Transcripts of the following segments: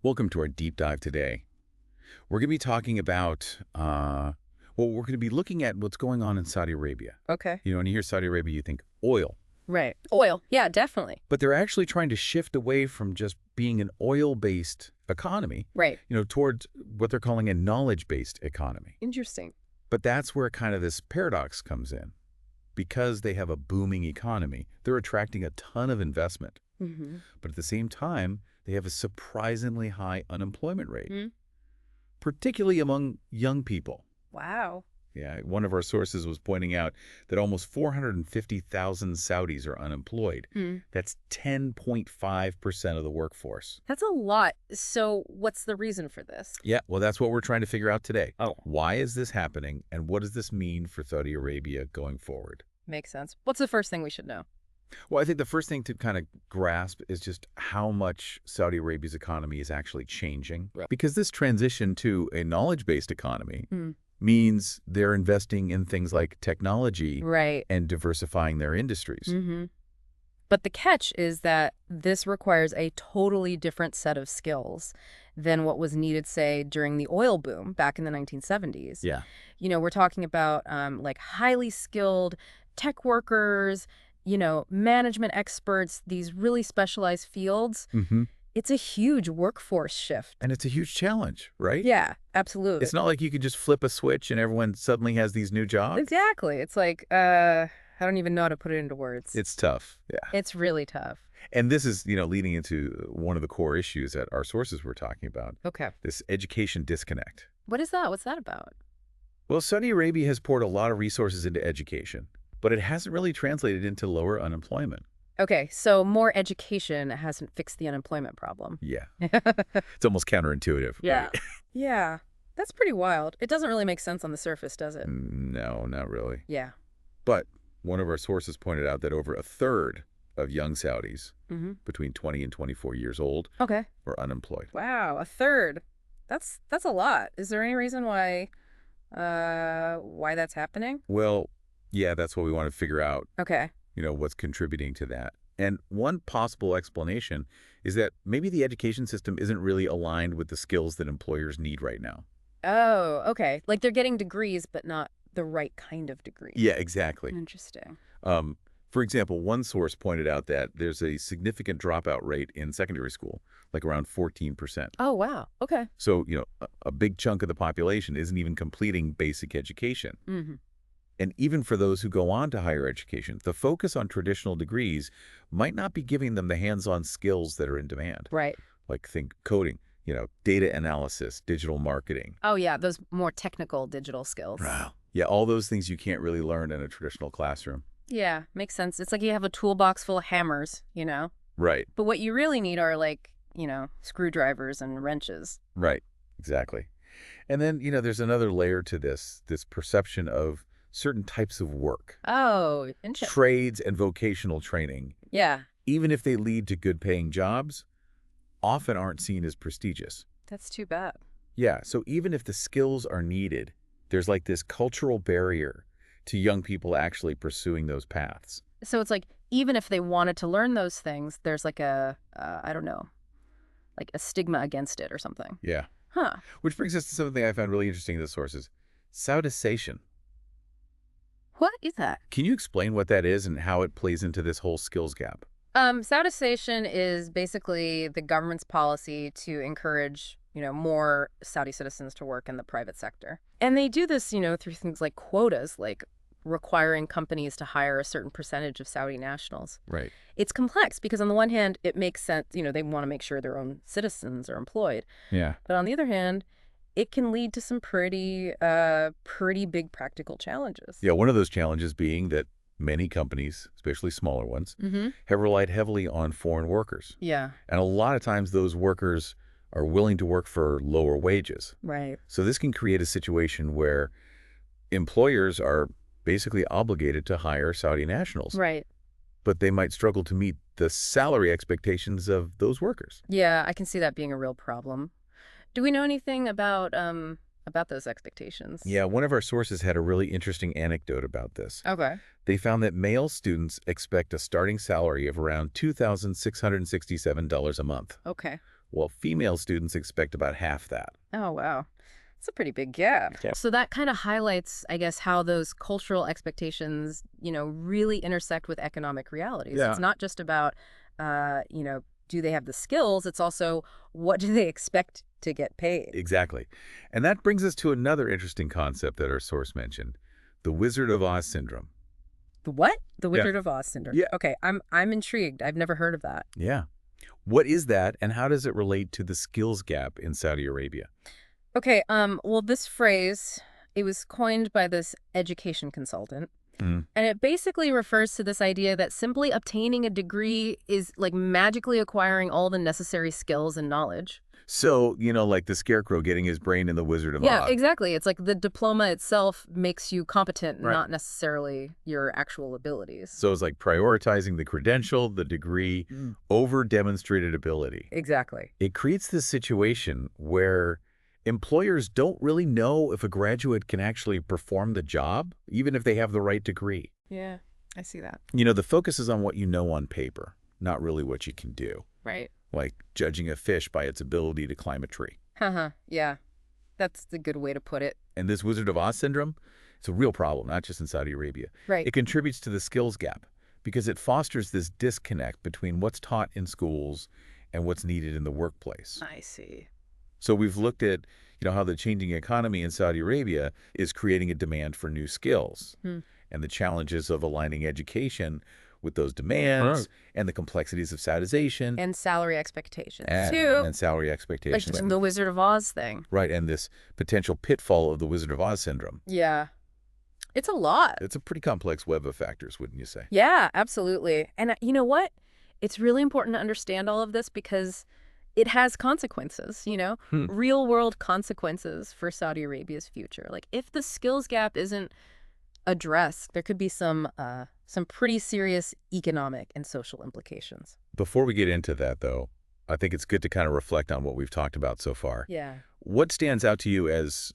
Welcome to our deep dive today. We're going to be talking about, we're going to be looking at what's going on in Saudi Arabia. Okay. When you hear Saudi Arabia, you think oil. Right. Oil. Yeah, definitely. But they're actually trying to shift away from just being an oil-based economy, Right. towards what they're calling a knowledge-based economy. Interesting. But that's where kind of this paradox comes in. Because they have a booming economy, they're attracting a ton of investment. Mm-hmm. But at the same time, they have a surprisingly high unemployment rate, particularly among young people. Wow. Yeah, one of our sources was pointing out that almost 450,000 Saudis are unemployed. That's 10.5% of the workforce. That's a lot. So what's the reason for this? Yeah, well, that's what we're trying to figure out today. Oh. Why is this happening, and what does this mean for Saudi Arabia going forward? Makes sense. What's the first thing we should know? Well, I think the first thing to kind of grasp is just how much Saudi Arabia's economy is actually changing. Right. Because this transition to a knowledge-based economy means they're investing in things like technology Right. and diversifying their industries. Mm-hmm. But the catch is that this requires a totally different set of skills than what was needed, say, during the oil boom back in the 1970s. Yeah. We're talking about like highly skilled tech workers, management experts, these really specialized fields. It's a huge workforce shift. And it's a huge challenge, right? Yeah, absolutely. It's not like you could just flip a switch and everyone suddenly has these new jobs. Exactly. It's like, I don't even know how to put it into words. It's tough. Yeah. It's really tough. And this is, leading into one of the core issues that our sources were talking about. Okay. This education disconnect. What is that? What's that about? Well, Saudi Arabia has poured a lot of resources into education, but it hasn't really translated into lower unemployment. Okay, so more education hasn't fixed the unemployment problem. Yeah. It's almost counterintuitive. Yeah. Right? Yeah. That's pretty wild. It doesn't really make sense on the surface, does it? No, not really. Yeah. But one of our sources pointed out that over a third of young Saudis between 20 and 24 years old Okay. are unemployed. Wow, a third. That's a lot. Is there any reason why that's happening? Well, yeah, that's what we want to figure out, Okay. what's contributing to that. And one possible explanation is that maybe the education system isn't really aligned with the skills that employers need right now. Oh, okay. Like they're getting degrees, but not the right kind of degree. Yeah, exactly. Interesting. For example, one source pointed out that there's a significant dropout rate in secondary school, like around 14%. Oh, wow. Okay. So, a big chunk of the population isn't even completing basic education. And even for those who go on to higher education, the focus on traditional degrees might not be giving them the hands-on skills that are in demand. Right. Like think coding, data analysis, digital marketing. Oh, yeah, those more technical digital skills. Wow. Yeah, all those things you can't really learn in a traditional classroom. Yeah, makes sense. It's like you have a toolbox full of hammers, Right. But what you really need are like, screwdrivers and wrenches. Right. Exactly. And then, there's another layer to this perception of certain types of work. Oh, interesting. Trades and vocational training, Yeah, even if they lead to good-paying jobs, often aren't seen as prestigious. that's too bad. Yeah, so even if the skills are needed, there's like this cultural barrier to young people actually pursuing those paths. So it's like, even if they wanted to learn those things, there's like I don't know, like a stigma against it or something. Yeah. Huh. Which brings us to something I found really interesting in the sources. Saudization. What is that? Can you explain what that is and how it plays into this whole skills gap? Saudization is basically the government's policy to encourage, more Saudi citizens to work in the private sector. And they do this, through things like quotas, like requiring companies to hire a certain percentage of Saudi nationals. Right. It's complex because on the one hand, it makes sense, they want to make sure their own citizens are employed. Yeah. But on the other hand, it can lead to some pretty big practical challenges. Yeah, one of those challenges being that many companies, especially smaller ones, have relied heavily on foreign workers. Yeah, And a lot of times those workers are willing to work for lower wages. right. So this can create a situation where employers are basically obligated to hire Saudi nationals, Right. but they might struggle to meet the salary expectations of those workers. Yeah, I can see that being a real problem. Do we know anything about those expectations? Yeah, one of our sources had a really interesting anecdote about this. Okay. They found that male students expect a starting salary of around $2,667 a month, Okay. while female students expect about half that. Oh, wow. It's a pretty big gap. Yeah. So that kind of highlights, I guess, how those cultural expectations, really intersect with economic realities. Yeah. It's not just about, do they have the skills? It's also, what do they expect to get paid? Exactly. And that brings us to another interesting concept that our source mentioned, the Wizard of Oz syndrome. The what? The Wizard of Oz syndrome. Yeah. Okay, I'm intrigued. I've never heard of that. Yeah. What is that, and how does it relate to the skills gap in Saudi Arabia? Okay, well, this phrase, it was coined by this education consultant. Mm. And it basically refers to this idea that simply obtaining a degree is like magically acquiring all the necessary skills and knowledge. So, like the scarecrow getting his brain in the Wizard of Yeah, Oz. exactly. It's like the diploma itself makes you competent, Right. not necessarily your actual abilities. So it's like prioritizing the credential, the degree, over demonstrated ability. Exactly. It creates this situation where employers don't really know if a graduate can actually perform the job, even if they have the right degree. Yeah, I see that. The focus is on what you know on paper, not really what you can do, Right. like judging a fish by its ability to climb a tree. Haha, yeah. That's the good way to put it. And this Wizard of Oz syndrome, it's a real problem, not just in Saudi Arabia. Right. It contributes to the skills gap because it fosters this disconnect between what's taught in schools and what's needed in the workplace. I see. So we've looked at, how the changing economy in Saudi Arabia is creating a demand for new skills and the challenges of aligning education with those demands and the complexities of Saudization And salary expectations, and, too. and salary Like expectations. the Wizard of Oz thing. Right, and this potential pitfall of the Wizard of Oz syndrome. Yeah. It's a lot. It's a pretty complex web of factors, wouldn't you say? Yeah, absolutely. And you know what? It's really important to understand all of this because it has consequences, real world consequences for Saudi Arabia's future. Like if the skills gap isn't addressed, there could be some pretty serious economic and social implications. Before we get into that, though, I think it's good to kind of reflect on what we've talked about so far. Yeah. What stands out to you as,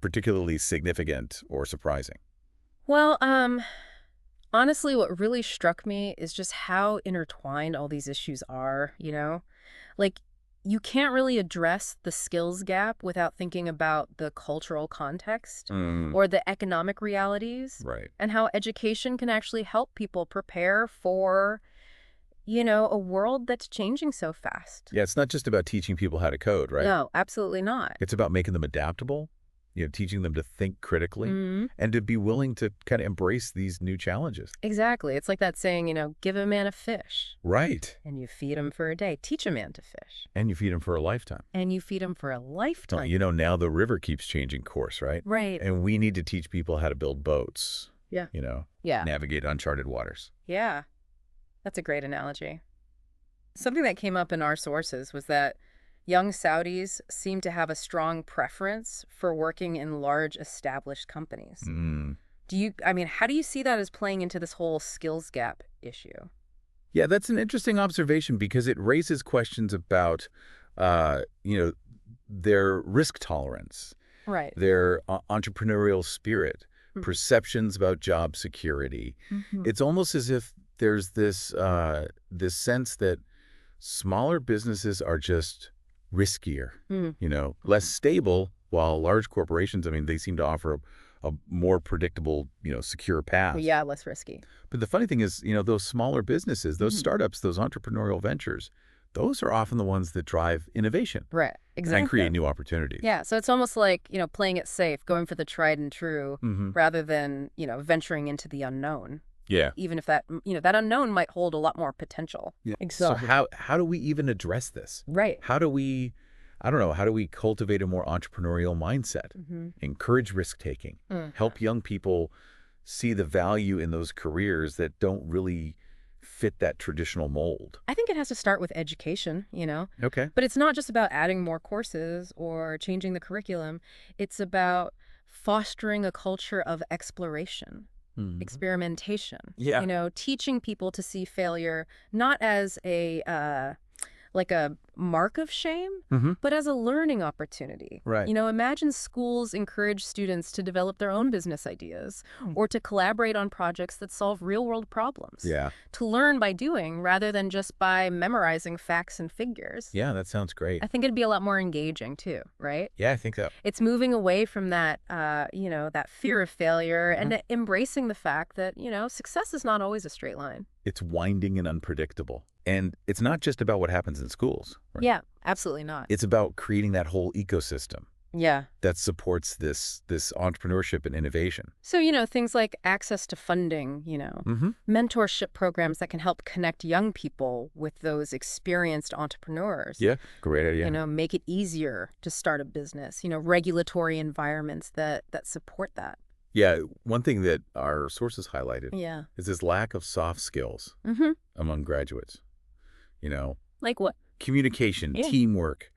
particularly significant or surprising? Well, honestly, what really struck me is just how intertwined all these issues are, Like, you can't really address the skills gap without thinking about the cultural context or the economic realities Right. and how education can actually help people prepare for, a world that's changing so fast. Yeah, it's not just about teaching people how to code, right? No, absolutely not. It's about making them adaptable, teaching them to think critically and to be willing to kind of embrace these new challenges. Exactly. It's like that saying, give a man a fish Right. and you feed him for a day. Teach a man to fish. And you feed them for a lifetime. And you feed him for a lifetime. Now the river keeps changing course, right? Right. And we need to teach people how to build boats. Yeah. Yeah. Navigate uncharted waters. Yeah. That's a great analogy. Something that came up in our sources was that young Saudis seem to have a strong preference for working in large established companies. How do you see that as playing into this whole skills gap issue? Yeah, that's an interesting observation because it raises questions about, their risk tolerance, Right. their entrepreneurial spirit, perceptions about job security. It's almost as if there's this sense that smaller businesses are just riskier, less stable, while large corporations, they seem to offer a more predictable, secure path. Yeah, less risky. But the funny thing is, those smaller businesses, those startups, those entrepreneurial ventures, those are often the ones that drive innovation Right. Exactly. and create new opportunities. Yeah, so it's almost like, playing it safe, going for the tried and true rather than, venturing into the unknown. Yeah. Even if that, that unknown might hold a lot more potential. Yeah. Exactly. So how do we even address this? Right. How do we cultivate a more entrepreneurial mindset, encourage risk-taking, help young people see the value in those careers that don't really fit that traditional mold? I think it has to start with education, Okay. But it's not just about adding more courses or changing the curriculum. It's about fostering a culture of exploration, experimentation. Yeah. Teaching people to see failure not as a like a mark of shame, Mm-hmm. but as a learning opportunity. Right. Imagine schools encourage students to develop their own business ideas or to collaborate on projects that solve real-world problems. Yeah. To learn by doing rather than just by memorizing facts and figures. Yeah, that sounds great. I think it'd be a lot more engaging too, right? Yeah, I think so. It's moving away from that, that fear of failure and embracing the fact that, success is not always a straight line. It's winding and unpredictable. And it's not just about what happens in schools. Right? Yeah, absolutely not. It's about creating that whole ecosystem Yeah. that supports this entrepreneurship and innovation. So, things like access to funding, Mm-hmm. mentorship programs that can help connect young people with those experienced entrepreneurs. Yeah, great idea. Make it easier to start a business, regulatory environments that support that. Yeah, one thing that our sources highlighted Yeah. is this lack of soft skills Mm-hmm. among graduates. Like what? Communication, Yeah. teamwork,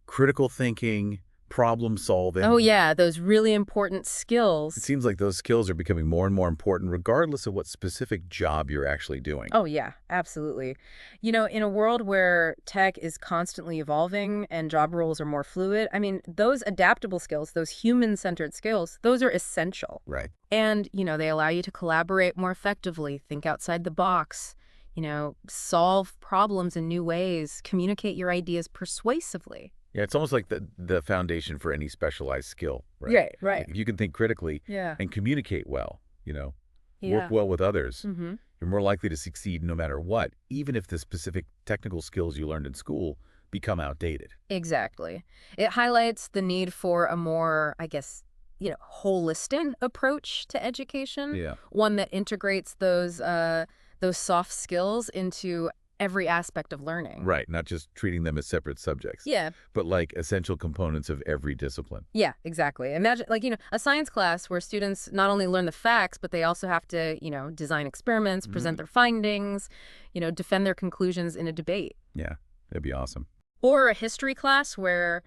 critical thinking, problem solving. Oh, yeah, those really important It skills. seems like those skills are becoming more and more important regardless of what specific job you're actually doing. Oh, yeah, absolutely. In a world where tech is constantly evolving and job roles are more fluid, those adaptable skills, those human-centered skills, those are essential. Right. And, they allow you to collaborate more effectively, think outside the box, solve problems in new ways, communicate your ideas persuasively. Yeah, it's almost like the foundation for any specialized skill, right? Right, right. Like if you can think critically Yeah. and communicate well, Yeah. work well with others, Mm-hmm. you're more likely to succeed no matter what, even if the specific technical skills you learned in school become outdated. Exactly. It highlights the need for a more, I guess, holistic approach to education. Yeah. One that integrates those soft skills into every aspect of learning. Right, not just treating them as separate subjects, Yeah. but like essential components of every discipline. Yeah, exactly. Imagine, a science class where students not only learn the facts, but they also have to, design experiments, present their findings, defend their conclusions in a debate. Yeah, that'd be awesome. Or a history class where,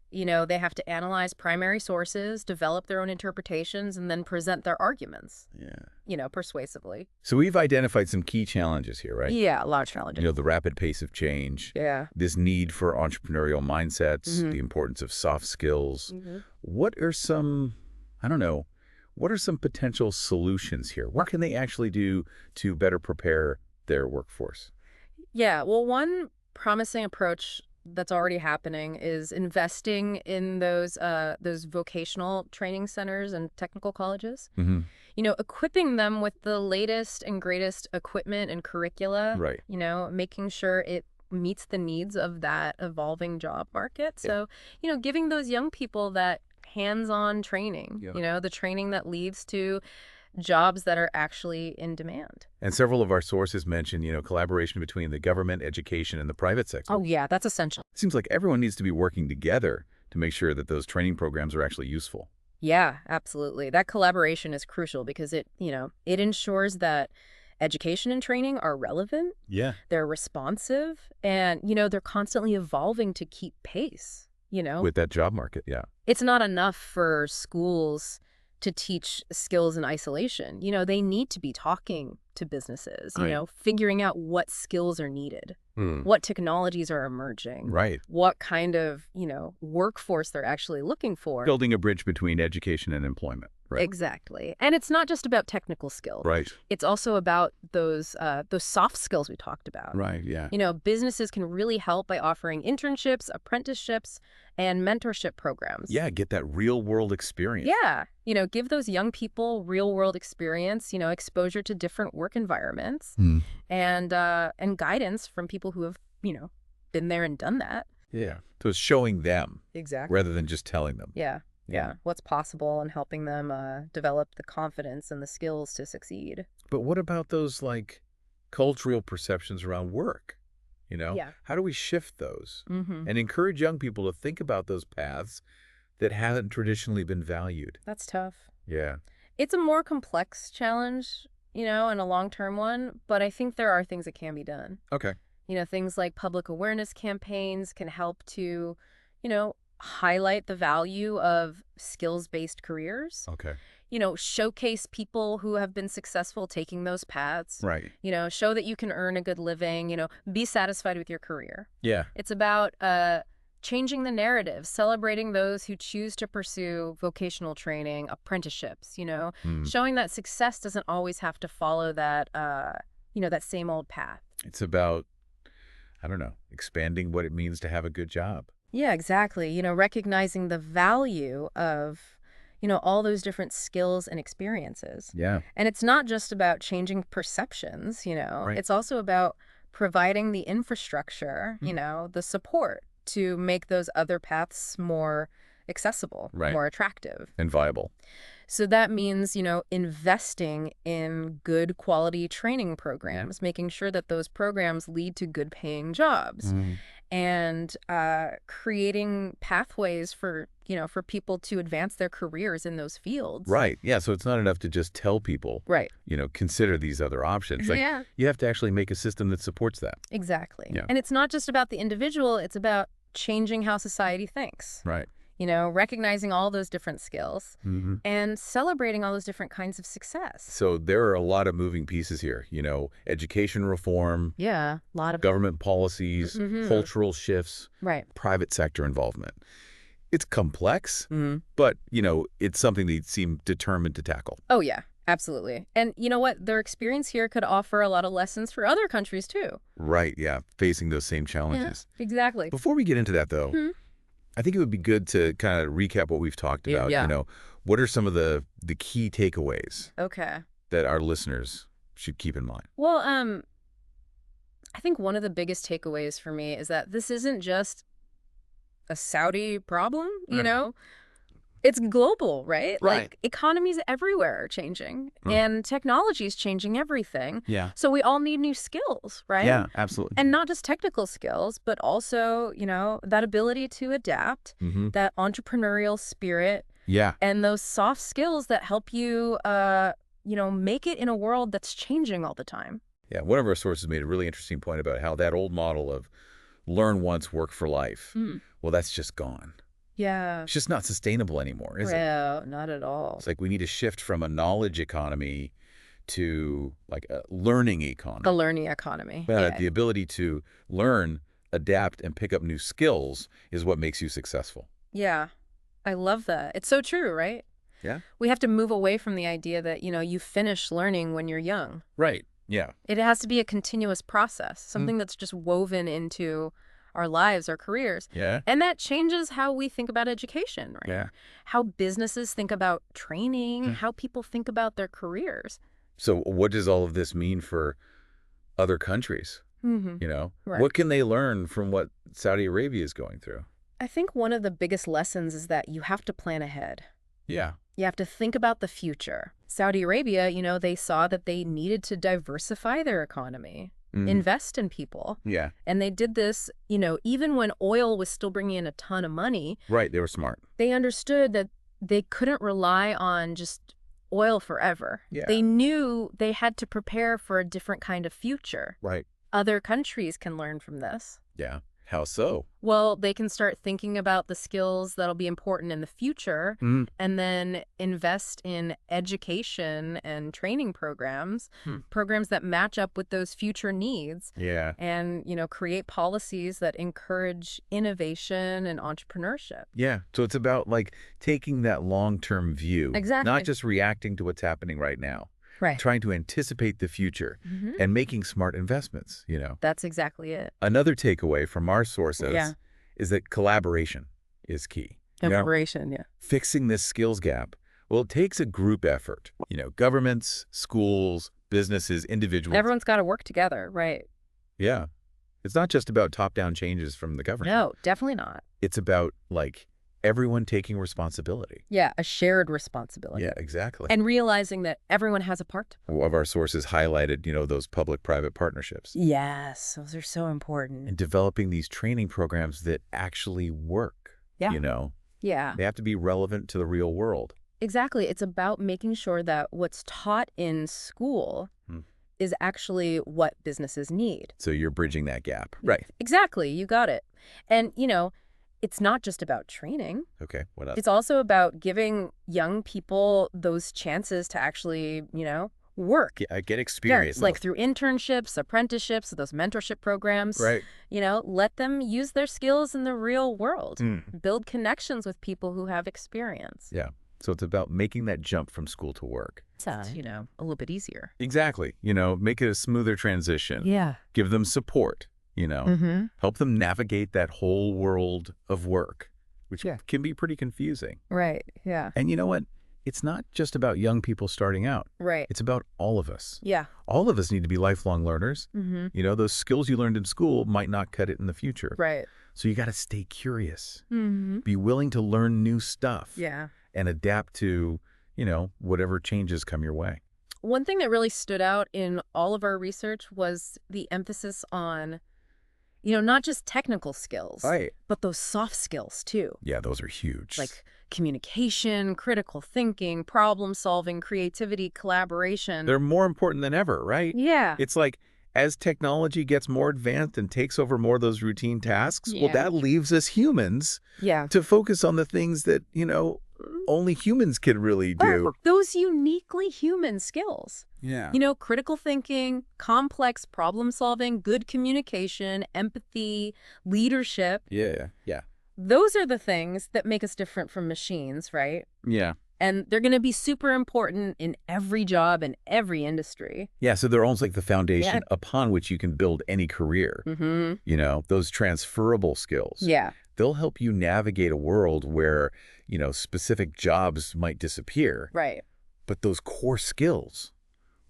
they have to analyze primary sources, develop their own interpretations, and then present their arguments, Yeah. persuasively. So we've identified some key challenges here, right? Yeah, a lot of challenges. The rapid pace of change, Yeah. this need for entrepreneurial mindsets, Mhm. the importance of soft skills. Mm-hmm. What are some, I don't know, what are some potential solutions here? What can they actually do to better prepare their workforce? Yeah, well, one promising approach that's already happening is investing in those vocational training centers and technical colleges. Mm-hmm. Equipping them with the latest and greatest equipment and curricula. Right. Making sure it meets the needs of that evolving job market. So, giving those young people that hands-on training, Yeah. the training that leads to jobs that are actually in demand. And several of our sources mention, collaboration between the government, education, and the private sector. Oh, yeah, that's essential. It seems like everyone needs to be working together to make sure that those training programs are actually useful. Yeah, absolutely. That collaboration is crucial because it ensures that education and training are relevant, Yeah. they're responsive, and, they're constantly evolving to keep pace, With that job market, yeah. It's not enough for schools to teach skills in isolation. They need to be talking to businesses, Right. figuring out what skills are needed, what technologies are emerging, Right. what kind of, workforce they're actually looking for. Building a bridge between education and employment. Right. Exactly. And it's not just about technical skills. Right. It's also about those soft skills we talked about. Right, yeah. Businesses can really help by offering internships, apprenticeships, and mentorship programs. Yeah, get that real-world experience. Yeah. Give those young people real-world experience, exposure to different work environments, and guidance from people who have, been there and done that. Yeah. So it's showing them Exactly. rather than just telling them. Yeah. Yeah. What's possible and helping them develop the confidence and the skills to succeed. But what about those, cultural perceptions around work? Yeah. How do we shift those Mm-hmm. and encourage young people to think about those paths that haven't traditionally been valued? That's tough. Yeah. It's a more complex challenge, and a long-term one, but I think there are things that can be done. Okay. Things like public awareness campaigns can help to, highlight the value of skills-based careers. Okay. showcase people who have been successful taking those paths. Right. Show that you can earn a good living, be satisfied with your career. Yeah. It's about changing the narrative, celebrating those who choose to pursue vocational training, apprenticeships, showing that success doesn't always have to follow that, that same old path. It's about, I don't know, expanding what it means to have a good job. Yeah, exactly. Recognizing the value of, all those different skills and experiences. Yeah. And it's not just about changing perceptions, Right. It's also about providing the infrastructure, the support to make those other paths more accessible, Right. more attractive. And viable. So that means, investing in good quality training programs, making sure that those programs lead to good paying jobs, and creating pathways for people to advance their careers in those fields. Right. Yeah. So it's not enough to just tell people, Right. Consider these other options. Like, Yeah. you have to actually make a system that supports that. Exactly. Yeah. And it's not just about the individual, it's about changing how society thinks. Right. Recognizing all those different skills and celebrating all those different kinds of success. So there are a lot of moving pieces here, education reform, Yeah, a lot of government policies, cultural shifts, right. private sector involvement. It's complex, but, it's something they seem determined to tackle. Oh, yeah, absolutely. And you know what? Their experience here could offer a lot of lessons for other countries, too. Right, yeah, facing those same challenges. Yeah, exactly. Before we get into that, though, I think it would be good to kind of recap what we've talked about. Yeah. What are some of the key takeaways Okay. that our listeners should keep in mind? Well, I think one of the biggest takeaways for me is that this isn't just a Saudi problem, Right. It's global, right? Right. Like economies everywhere are changing and technology is changing everything. Yeah. So we all need new skills, right? Yeah, absolutely. And not just technical skills, but also, that ability to adapt, that entrepreneurial spirit, Yeah. and those soft skills that help you, make it in a world that's changing all the time. Yeah, one of our sources made a really interesting point about how that old model of learn once, work for life, well, that's just gone. Yeah. It's just not sustainable anymore, is it? No, not at all. It's like we need to shift from a knowledge economy to like a learning economy. The learning economy. The ability to learn, adapt, and pick up new skills is what makes you successful. Yeah. I love that. It's so true, right? Yeah. We have to move away from the idea that, you finish learning when you're young. Right. Yeah. It has to be a continuous process, something that's just woven into our lives, our careers. Yeah. And that changes how we think about education, right? Yeah. How businesses think about training, how people think about their careers. So what does all of this mean for other countries? Right. What can they learn from what Saudi Arabia is going through? I think one of the biggest lessons is that you have to plan ahead. Yeah. You have to think about the future. Saudi Arabia, they saw that they needed to diversify their economy, invest in people. Yeah. And they did this, even when oil was still bringing in a ton of money. Right. They were smart. They understood that they couldn't rely on just oil forever. Yeah. They knew they had to prepare for a different kind of future. Right. Other countries can learn from this. Yeah. How so? Well, they can start thinking about the skills that'll be important in the future and then invest in education and training programs, programs that match up with those future needs. Yeah. And, create policies that encourage innovation and entrepreneurship. Yeah. So it's about like taking that long-term view. Exactly. Not just reacting to what's happening right now. Right. Trying to anticipate the future and making smart investments, That's exactly it. Another takeaway from our sources is that collaboration is key. Collaboration, yeah. Fixing this skills gap, well, it takes a group effort. Governments, schools, businesses, individuals. Everyone's got to work together, right? Yeah. It's not just about top-down changes from the government. No, definitely not. It's about, like, everyone taking responsibility. Yeah, a shared responsibility. Yeah, exactly. And realizing that everyone has a part to play. One of our sources highlighted, those public-private partnerships. Yes, those are so important. And developing these training programs that actually work. Yeah. Yeah. They have to be relevant to the real world. Exactly. It's about making sure that what's taught in school is actually what businesses need. So you're bridging that gap. Right. Exactly. You got it. And, it's not just about training. Okay, what else? It's also about giving young people those chances to actually, work. Get experience. Like through internships, apprenticeships, those mentorship programs. Right. Let them use their skills in the real world. Mm. Build connections with people who have experience. Yeah. So it's about making that jump from school to work. It's, a little bit easier. Exactly. Make it a smoother transition. Yeah. Give them support, help them navigate that whole world of work, which can be pretty confusing. Right. Yeah. And you know what? It's not just about young people starting out. Right. It's about all of us. Yeah. All of us need to be lifelong learners. Those skills you learned in school might not cut it in the future. Right. So you got to stay curious. Be willing to learn new stuff. Yeah. And adapt to, whatever changes come your way. One thing that really stood out in all of our research was the emphasis on, not just technical skills, Right. but those soft skills too. Yeah, those are huge. Like communication, critical thinking, problem solving, creativity, collaboration. They're more important than ever, right? Yeah. It's like as technology gets more advanced and takes over more of those routine tasks, well, that leaves us humans to focus on the things that, only humans can really do. Those uniquely human skills. Yeah. Critical thinking, complex problem solving, good communication, empathy, leadership. Yeah. Those are the things that make us different from machines, right? Yeah. And they're going to be super important in every job and every industry. Yeah, so they're almost like the foundation upon which you can build any career. Those transferable skills. Yeah. They'll help you navigate a world where, specific jobs might disappear. Right. But those core skills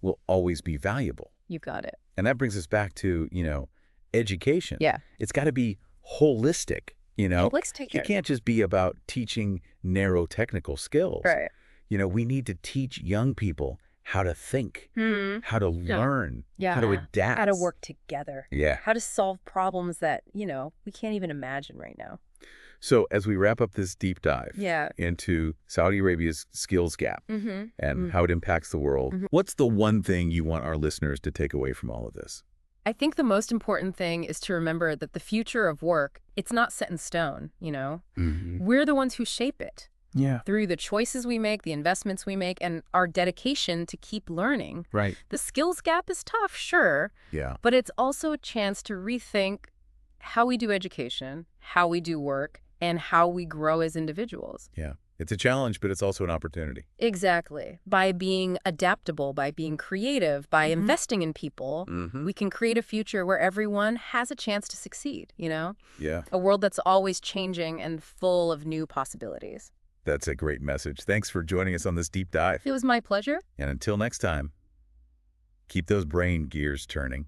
will always be valuable. You got it. And that brings us back to, education. Yeah. It's got to be holistic, Let's take It can't just be about teaching narrow technical skills. Right. We need to teach young people how to think, how to learn, Yeah. how to adapt. How to work together. Yeah. How to solve problems that, we can't even imagine right now. So as we wrap up this deep dive Yeah. into Saudi Arabia's skills gap and how it impacts the world, what's the one thing you want our listeners to take away from all of this? I think the most important thing is to remember that the future of work, it's not set in stone, We're the ones who shape it. Yeah. Through the choices we make, the investments we make, and our dedication to keep learning. Right. The skills gap is tough, sure. Yeah. But it's also a chance to rethink how we do education, how we do work, and how we grow as individuals. Yeah. It's a challenge, but it's also an opportunity. Exactly. By being adaptable, by being creative, by investing in people, we can create a future where everyone has a chance to succeed, Yeah. A world that's always changing and full of new possibilities. That's a great message. Thanks for joining us on this deep dive. It was my pleasure. And until next time, keep those brain gears turning.